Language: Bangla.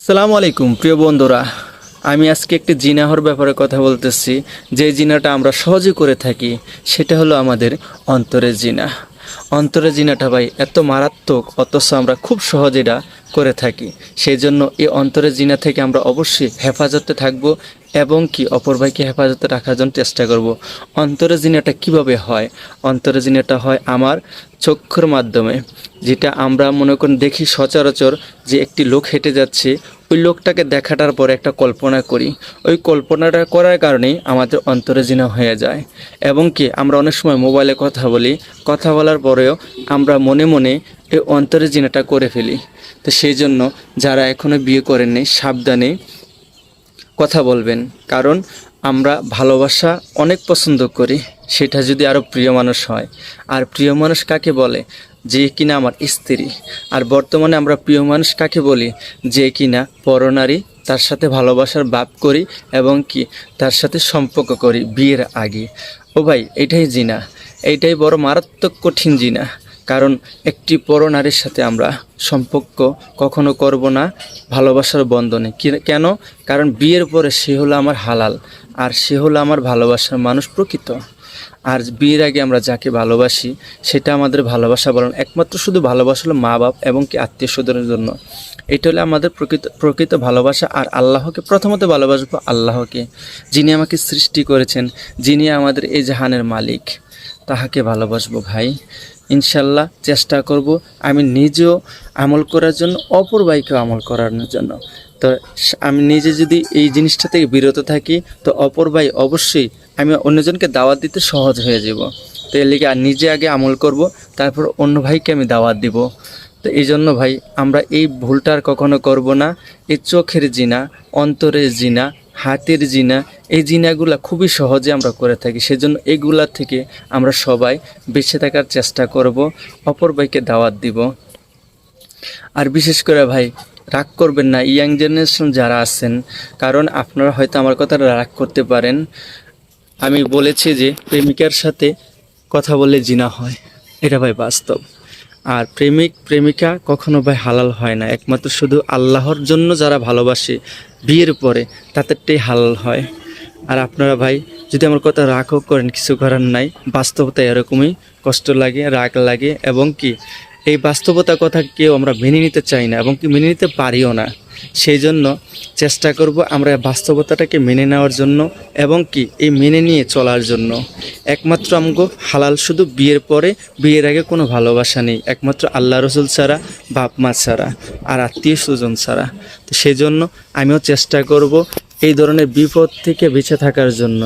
সালামু আলাইকুম প্রিয় বন্ধুরা, আমি আজকে একটি জিনাহর ব্যাপারে কথা বলতেছি। যে জিনাটা আমরা সহজে করে থাকি সেটা হলো আমাদের অন্তরের জিনা। অন্তরের জিনাটা ভাই এত মারাত্মক, অথচ আমরা খুব সহজে এটা করে থাকি। সেই জন্য এই অন্তরের জিনা থেকে আমরা অবশ্যই হেফাজতে থাকব এবং কি অপর ভাইকে হেফাজতে রাখার জন্য চেষ্টা করব। অন্তরের জিনাটা কিভাবে হয়? অন্তরের জিনাটা হয় আমার চক্ষুর মাধ্যমে, যেটা আমরা মনে করেন দেখি সচরাচর যে একটি লোক হেঁটে যাচ্ছে, ওই লোকটাকে দেখাটার পরে একটা কল্পনা করি। ওই কল্পনাটা করার কারণেই আমাদের অন্তরে জিনা হয়ে যায়। এবং কি আমরা অনেক সময় মোবাইলে কথা বলি, কথা বলার পরেও আমরা মনে মনে এই অন্তরে জিনাটা করে ফেলি। তো সেই জন্য যারা এখনও বিয়ে করেননি সাবধানে কথা বলবেন, কারণ আমরা ভালোবাসা অনেক পছন্দ করি, সেটা যদি আরও প্রিয় মানুষ হয়। আর প্রিয় মানুষ কাকে বলে? যে কিনা আমার স্ত্রী। আর বর্তমানে আমরা প্রিয় মানুষ কাকে বলি? যে কিনা পরনারী, তার সাথে ভালোবাসার ভাব করি এবং কি তার সাথে সম্পর্ক করি বিয়ের আগে। ও ভাই, এটাই জিনা, এইটাই বড় মারাত্মক কঠিন জিনা। কারণ একটি পরনারীর সাথে আমরা সম্পর্ক কখনো করব না ভালোবাসার বন্ধনে। কেন? কারণ বিয়ের পরে সে হলো আমার হালাল, আর সে হলো আমার ভালোবাসার মানুষ প্রকৃত। আর বিয়ের আগে আমরা যাকে ভালোবাসি সেটা আমাদের ভালোবাসা বলেন, একমাত্র শুধু ভালোবাসা হলো মা বাপ এবং কি আত্মীয় স্বজনের জন্য। এটা হলো আমাদের প্রকৃত ভালোবাসা। আর আল্লাহকে প্রথমত ভালোবাসবো, আল্লাহকে, যিনি আমাকে সৃষ্টি করেছেন, যিনি আমাদের এই জাহানের মালিক, তাহাকে ভালোবাসবো ভাই। ইনশাল্লাহ চেষ্টা করব আমি নিজেও আমল করার জন্য, অপর ভাইকেও আমল করানোর জন্য। তো আমি নিজে যদি এই জিনিসটা থেকে বিরত থাকি, তো অপর ভাই অবশ্যই আমি অন্যজনকে দাওয়াত দিতে সহজ হয়ে যাব। তো এর লিগে আর নিজে আগে আমল করব, তারপর অন্য ভাইকে আমি দাওয়াত দিব। তো এই জন্য ভাই আমরা এই ভুলটা আর কখনো করব না। এই চোখের জিনা, অন্তরের জিনা, হাতের জিনা, এই জিনাগুলা খুবই সহজে আমরা করে থাকি। সেজন্য এইগুলা থেকে আমরা সবাই বেঁচে থাকার চেষ্টা করব, অপর ভাইকে দাওয়াত দিব। আর বিশেষ করে ভাই রাগ করবেন না ইয়াং জেনারেশন যারা আছেন, কারণ আপনারা হয়তো আমার কথা রাগ করতে পারেন। আমি বলেছি যে প্রেমিকার সাথে কথা বললে জিনা হয়, এটা ভাই বাস্তব। আর প্রেমিক প্রেমিকা কখনো ভাই হালাল হয় না, একমাত্র শুধু আল্লাহর জন্য যারা ভালোবাসে বিয়ের পরে তাদেরটাই হালাল হয়। আর আপনারা ভাই যদি আমার কথা রাগও করেন, কিছু করার নাই, বাস্তবতা এরকমই, কষ্ট লাগে, রাগ লাগে এবং কি এই বাস্তবতার কথা কেউ আমরা মেনে নিতে চাই না এবং কি মেনে নিতে পারিও না। সেই জন্য চেষ্টা করব আমরা বাস্তবতাটাকে মেনে নেওয়ার জন্য এবং কি এই মেনে নিয়ে চলার জন্য। একমাত্র আমগো হালাল শুধু বিয়ের পরে, বিয়ের আগে কোনো ভালোবাসা নেই, একমাত্র আল্লাহ রসুল ছাড়া, বাপ মা ছাড়া, আর আত্মীয় স্বজন ছাড়া। তো সেই জন্য আমিও চেষ্টা করব এই ধরনের বিপদ থেকে বেঁচে থাকার জন্য।